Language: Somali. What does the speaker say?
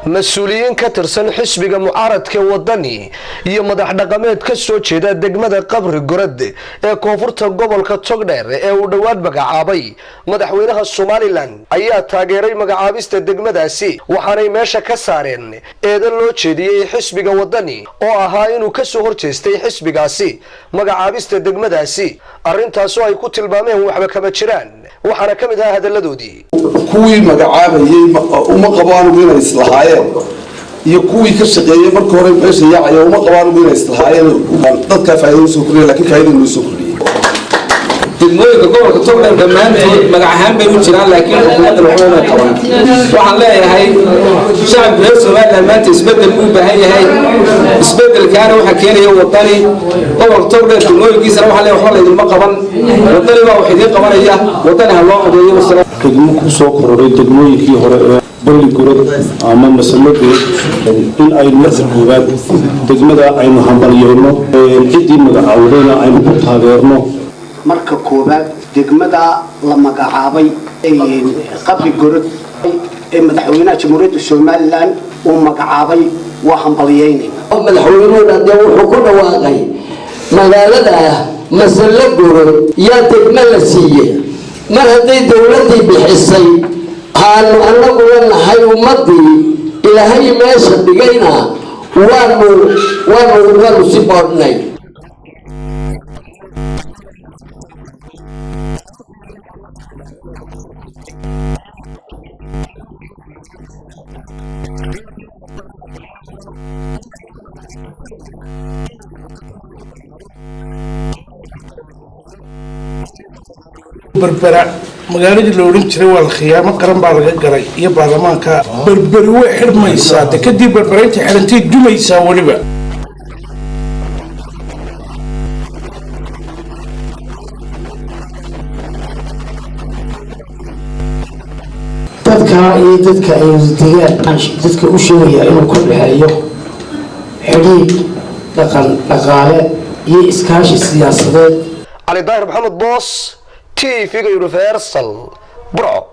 مسؤولين كترسن حسبك معارضك ودني iyo madax dhaqameed ka soo jeeda degmada qabri gorade ee koonfurta gobolka Togdheer ee uu dhawaad magacaabay madaxweynaha Somaliland ayaa taageeray magacaabista degmadaasi waxaanay meesha ka saareen eedan loo jeediyay xisbiga wadani oo ahaa inuu ka soo horjeestay xisbigaasi magacaabista degmadaasi arintaas oo ay ku tilmaameen waxba kama jiraan waxaana kamid ah hadaladoodii kuwii magacaabayay uma qabaan inay islahaayeen iyo kuwii ka shaqeeyay markii hore meesha yaacay uma qabaan inay islahaayeen dadka faa'iido soo kordhiyay laakiin faa'iido ma soo kordhiyay degmooyinka gobolka Togdheer dhammaantood magac ahaan bay u jiraan laakiin xukuumadda waxba ma qaban waxaan leeyahay shacabka reer Soomaaliland maanta isbedel u baahan yahay isbedelkaana waxa keenaya wadani gobolka Togdheer degmooyinkiisa waxa leeyahay waxba laydin ma qaban wadani waa wax idin qabanaya wadani ha loo codeeyo wasalaam degmo ku soo kordhay degmooyinkii hore bari gurad ama masalada in ay marka koobaad degmada aynu hambalyeeyno cidii magacaawdayna aynu ku taageerno marka koobaad degmada la magacaabay qabri gurad ee madaxweynaha jamhuuriyadda Somaliland uu magacaabay waa hambalyeynayna madaxweynuhu wuxuu ku dhawaaqay magaalada masala gurad yaa degmo la siiyay mar haday dawladii bixisay aanu anagu nahay ummadii ilaahay meesha dhigayna waanu si boodnay بربرة مقالة اللورين ترى والخيام قرن بعض الجري يبقى زمان كا بربر واحد ما يساعد كدي بربرين تحرنتي دو ما يساوي بقى dadka ay deegaan dadka u sheegaya inuu ku dhaxeeyo xiriir dhaqaale iyo iskaashi siyaasadeed علي ظاهر محمد بوس تي في Universal برو